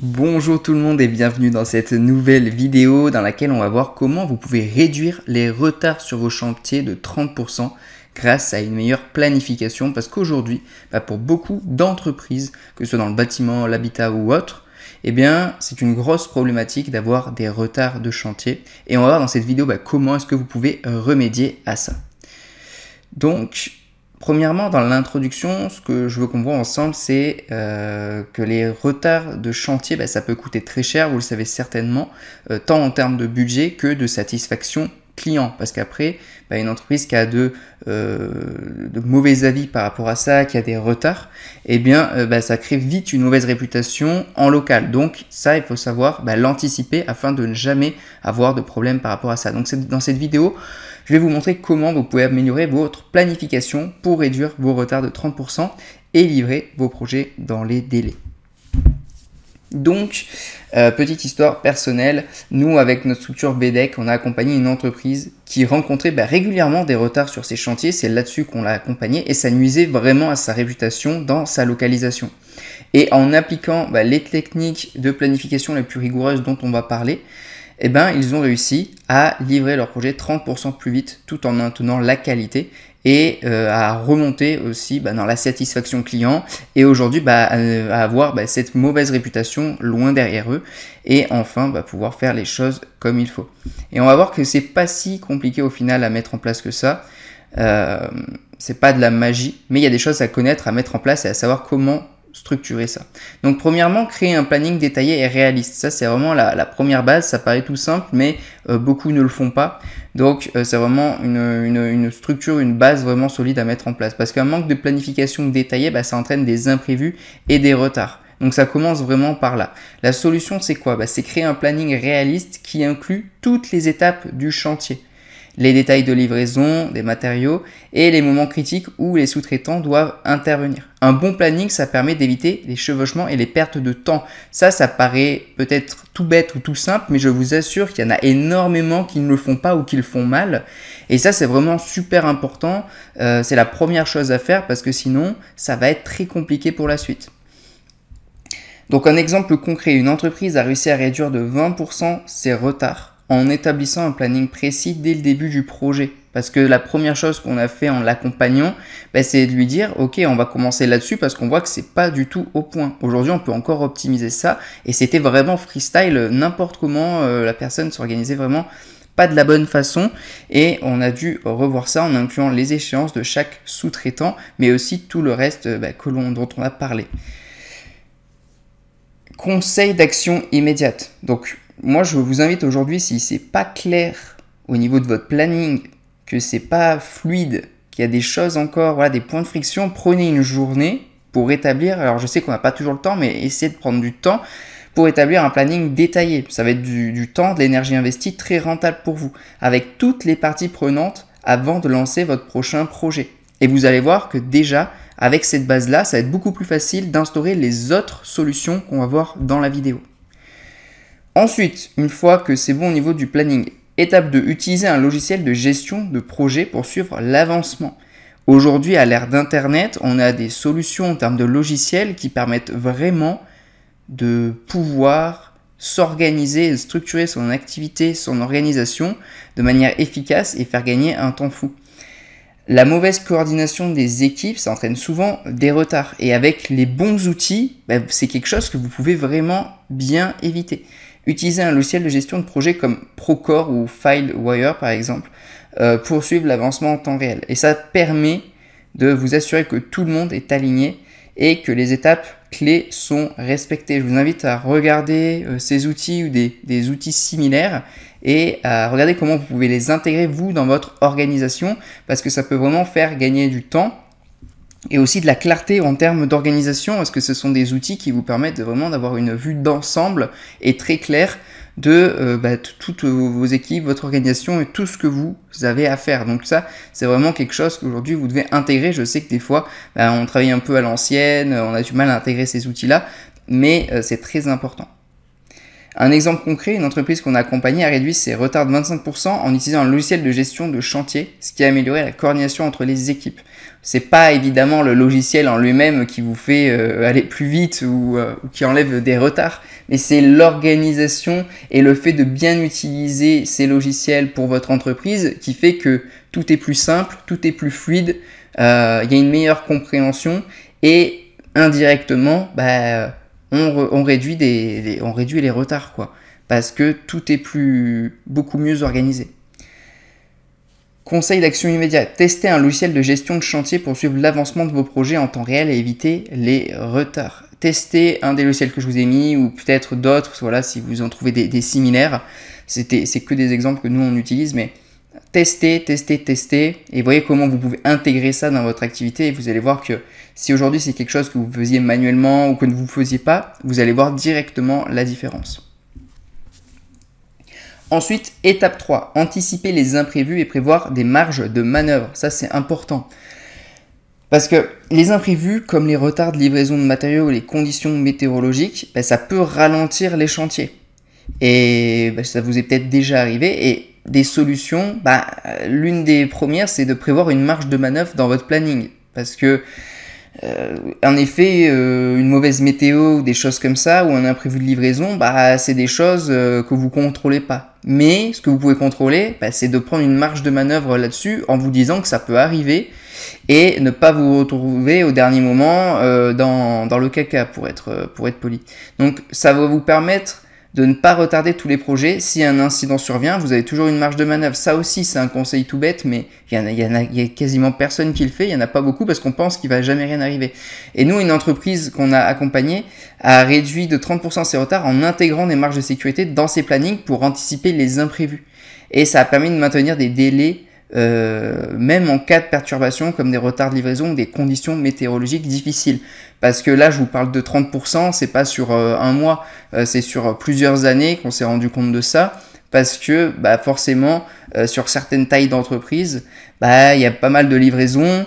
Bonjour tout le monde et bienvenue dans cette nouvelle vidéo dans laquelle on va voir comment vous pouvez réduire les retards sur vos chantiers de 30% grâce à une meilleure planification parce qu'aujourd'hui, pour beaucoup d'entreprises, que ce soit dans le bâtiment, l'habitat ou autre, c'est une grosse problématique d'avoir des retards de chantier et on va voir dans cette vidéo comment est-ce que vous pouvez remédier à ça. Donc, premièrement, dans l'introduction, ce que je veux qu'on voit ensemble, c'est que les retards de chantier, ça peut coûter très cher, vous le savez certainement, tant en termes de budget que de satisfaction client. Parce qu'après, une entreprise qui a de mauvais avis par rapport à ça, qui a des retards, ça crée vite une mauvaise réputation en local. Donc ça, il faut savoir l'anticiper afin de ne jamais avoir de problème par rapport à ça. Donc dans cette vidéo, je vais vous montrer comment vous pouvez améliorer votre planification pour réduire vos retards de 30% et livrer vos projets dans les délais. Donc, petite histoire personnelle, nous avec notre structure BDEC, on a accompagné une entreprise qui rencontrait régulièrement des retards sur ses chantiers, c'est là-dessus qu'on l'a accompagné et ça nuisait vraiment à sa réputation dans sa localisation. Et en appliquant les techniques de planification les plus rigoureuses dont on va parler, ils ont réussi à livrer leur projet 30% plus vite tout en maintenant la qualité et à remonter aussi dans la satisfaction client et aujourd'hui à avoir cette mauvaise réputation loin derrière eux et enfin pouvoir faire les choses comme il faut. Et on va voir que c'est pas si compliqué au final à mettre en place que ça. C'est pas de la magie, mais il y a des choses à connaître, à mettre en place et à savoir comment structurer ça. Donc premièrement, créer un planning détaillé et réaliste. Ça c'est vraiment la première base, ça paraît tout simple, mais beaucoup ne le font pas. Donc c'est vraiment une structure, une base vraiment solide à mettre en place. Parce qu'un manque de planification détaillée, ça entraîne des imprévus et des retards. Donc ça commence vraiment par là. La solution c'est quoi? C'est créer un planning réaliste qui inclut toutes les étapes du chantier. Les détails de livraison, des matériaux et les moments critiques où les sous-traitants doivent intervenir. Un bon planning, ça permet d'éviter les chevauchements et les pertes de temps. Ça paraît peut-être tout bête ou tout simple, mais je vous assure qu'il y en a énormément qui ne le font pas ou qui le font mal. Et ça, c'est vraiment super important. C'est la première chose à faire parce que sinon, ça va être très compliqué pour la suite. Donc un exemple concret, une entreprise a réussi à réduire de 20% ses retards en établissant un planning précis dès le début du projet. Parce que la première chose qu'on a fait en l'accompagnant, c'est de lui dire « Ok, on va commencer là-dessus parce qu'on voit que c'est pas du tout au point. Aujourd'hui, on peut encore optimiser ça. » Et c'était vraiment freestyle, n'importe comment, la personne s'organisait vraiment pas de la bonne façon. Et on a dû revoir ça en incluant les échéances de chaque sous-traitant, mais aussi tout le reste dont on a parlé. Conseil d'action immédiate. Donc, moi, je vous invite aujourd'hui, si c'est pas clair au niveau de votre planning, que c'est pas fluide, qu'il y a des choses encore, des points de friction, prenez une journée pour établir, alors je sais qu'on n'a pas toujours le temps, mais essayez de prendre du temps pour établir un planning détaillé. Ça va être du temps, de l'énergie investie très rentable pour vous, avec toutes les parties prenantes avant de lancer votre prochain projet. Et vous allez voir que déjà, avec cette base-là, ça va être beaucoup plus facile d'instaurer les autres solutions qu'on va voir dans la vidéo. Ensuite, une fois que c'est bon au niveau du planning, étape 2, utiliser un logiciel de gestion de projet pour suivre l'avancement. Aujourd'hui, à l'ère d'Internet, on a des solutions en termes de logiciels qui permettent vraiment de pouvoir s'organiser, structurer son activité, son organisation de manière efficace et faire gagner un temps fou. La mauvaise coordination des équipes, ça entraîne souvent des retards. Et avec les bons outils, c'est quelque chose que vous pouvez vraiment bien éviter. Utilisez un logiciel de gestion de projet comme Procore ou FileWire par exemple pour suivre l'avancement en temps réel. Et ça permet de vous assurer que tout le monde est aligné et que les étapes clés sont respectées. Je vous invite à regarder ces outils ou des outils similaires et à regarder comment vous pouvez les intégrer vous dans votre organisation parce que ça peut vraiment faire gagner du temps et aussi de la clarté en termes d'organisation parce que ce sont des outils qui vous permettent vraiment d'avoir une vue d'ensemble et très claire de toutes vos équipes, votre organisation et tout ce que vous avez à faire. Donc ça, c'est vraiment quelque chose qu'aujourd'hui vous devez intégrer. Je sais que des fois, on travaille un peu à l'ancienne, on a du mal à intégrer ces outils-là, mais c'est très important. Un exemple concret, une entreprise qu'on a accompagnée a réduit ses retards de 25% en utilisant un logiciel de gestion de chantier, ce qui a amélioré la coordination entre les équipes. C'est pas évidemment le logiciel en lui-même qui vous fait aller plus vite ou qui enlève des retards, mais c'est l'organisation et le fait de bien utiliser ces logiciels pour votre entreprise qui fait que tout est plus simple, tout est plus fluide, il y a une meilleure compréhension et indirectement, on réduit les retards, quoi, parce que tout est beaucoup mieux organisé. Conseil d'action immédiate. Testez un logiciel de gestion de chantier pour suivre l'avancement de vos projets en temps réel et éviter les retards. Testez un des logiciels que je vous ai mis ou peut-être d'autres, voilà, si vous en trouvez des similaires. C'est que des exemples que nous on utilise, mais testez et voyez comment vous pouvez intégrer ça dans votre activité et vous allez voir que si aujourd'hui c'est quelque chose que vous faisiez manuellement ou que vous ne faisiez pas, vous allez voir directement la différence. Ensuite, étape 3, anticiper les imprévus et prévoir des marges de manœuvre. Ça, c'est important. Parce que les imprévus, comme les retards de livraison de matériaux ou les conditions météorologiques, ça peut ralentir les chantiers. Et ça vous est peut-être déjà arrivé. Et des solutions, l'une des premières, c'est de prévoir une marge de manœuvre dans votre planning. Parce que en effet, une mauvaise météo ou des choses comme ça, ou un imprévu de livraison, c'est des choses que vous contrôlez pas. Mais ce que vous pouvez contrôler, c'est de prendre une marge de manœuvre là-dessus en vous disant que ça peut arriver et ne pas vous retrouver au dernier moment dans le caca, pour être poli. Donc ça va vous permettre de ne pas retarder tous les projets. Si un incident survient, vous avez toujours une marge de manœuvre. Ça aussi, c'est un conseil tout bête, mais il y a quasiment personne qui le fait. Il n'y en a pas beaucoup parce qu'on pense qu'il va jamais rien arriver. Et nous, une entreprise qu'on a accompagnée a réduit de 30% ses retards en intégrant des marges de sécurité dans ses plannings pour anticiper les imprévus. Et ça a permis de maintenir des délais même en cas de perturbation comme des retards de livraison ou des conditions météorologiques difficiles. Parce que là, je vous parle de 30%, c'est pas sur un mois, c'est sur plusieurs années qu'on s'est rendu compte de ça. Parce que forcément, sur certaines tailles d'entreprise, il y a pas mal de livraisons.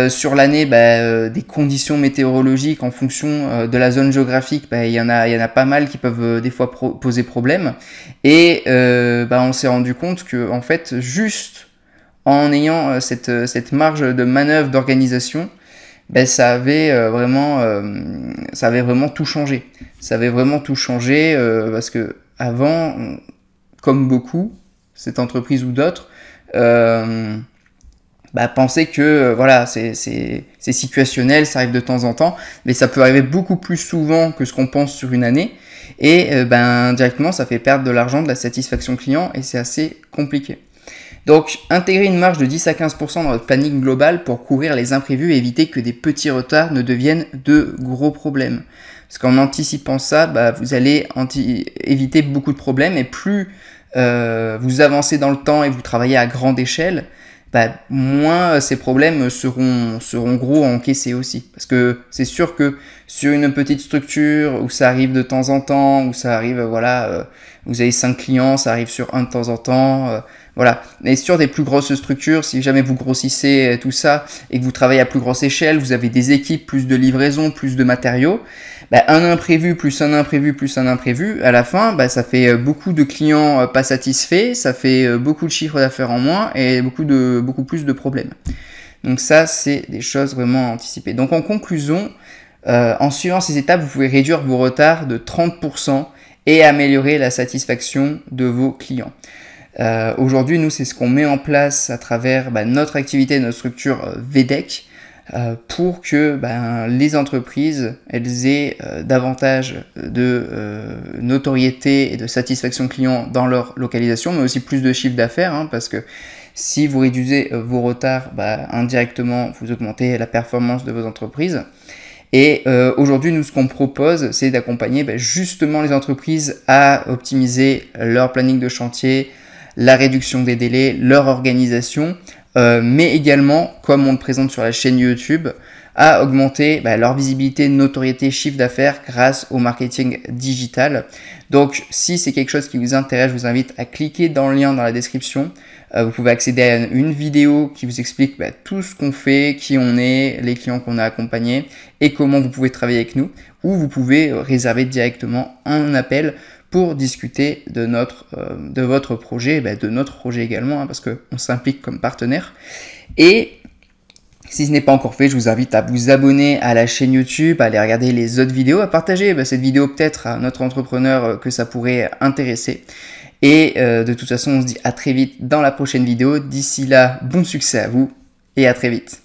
Sur l'année, des conditions météorologiques en fonction de la zone géographique, il y en a pas mal qui peuvent des fois poser problème. Et on s'est rendu compte que en fait, juste en ayant cette marge de manœuvre d'organisation, ça avait vraiment tout changé. Ça avait vraiment tout changé parce que avant, comme beaucoup, cette entreprise ou d'autres, pensaient que voilà, c'est situationnel, ça arrive de temps en temps, mais ça peut arriver beaucoup plus souvent que ce qu'on pense sur une année. Et directement, ça fait perdre de l'argent, de la satisfaction client, et c'est assez compliqué. Donc, intégrer une marge de 10 à 15% dans votre planning global pour couvrir les imprévus et éviter que des petits retards ne deviennent de gros problèmes. Parce qu'en anticipant ça, vous allez éviter beaucoup de problèmes et plus vous avancez dans le temps et vous travaillez à grande échelle, moins ces problèmes seront gros à encaisser aussi. Parce que c'est sûr que sur une petite structure où ça arrive de temps en temps, où ça arrive, vous avez 5 clients, ça arrive sur un de temps en temps, voilà. Mais sur des plus grosses structures, si jamais vous grossissez tout ça et que vous travaillez à plus grosse échelle, vous avez des équipes, plus de livraison, plus de matériaux, un imprévu plus un imprévu plus un imprévu, à la fin, ça fait beaucoup de clients pas satisfaits, ça fait beaucoup de chiffres d'affaires en moins et beaucoup plus de problèmes. Donc ça, c'est des choses vraiment à anticiper. Donc en conclusion, en suivant ces étapes, vous pouvez réduire vos retards de 30% et améliorer la satisfaction de vos clients. Aujourd'hui, nous, c'est ce qu'on met en place à travers notre activité, notre structure VDEC, pour que les entreprises elles aient davantage de notoriété et de satisfaction client dans leur localisation, mais aussi plus de chiffre d'affaires, parce que si vous réduisez vos retards, indirectement, vous augmentez la performance de vos entreprises. Et aujourd'hui, nous, ce qu'on propose, c'est d'accompagner justement les entreprises à optimiser leur planning de chantier, la réduction des délais, leur organisation, mais également, comme on le présente sur la chaîne YouTube, à augmenter leur visibilité, notoriété, chiffre d'affaires grâce au marketing digital. Donc, si c'est quelque chose qui vous intéresse, je vous invite à cliquer dans le lien dans la description. Vous pouvez accéder à une vidéo qui vous explique tout ce qu'on fait, qui on est, les clients qu'on a accompagnés et comment vous pouvez travailler avec nous, ou vous pouvez réserver directement un appel pour discuter de votre projet, de notre projet également, hein, parce qu'on s'implique comme partenaire. Et si ce n'est pas encore fait, je vous invite à vous abonner à la chaîne YouTube, à aller regarder les autres vidéos, à partager cette vidéo peut-être à notre entrepreneur que ça pourrait intéresser. Et de toute façon, on se dit à très vite dans la prochaine vidéo. D'ici là, bon succès à vous et à très vite.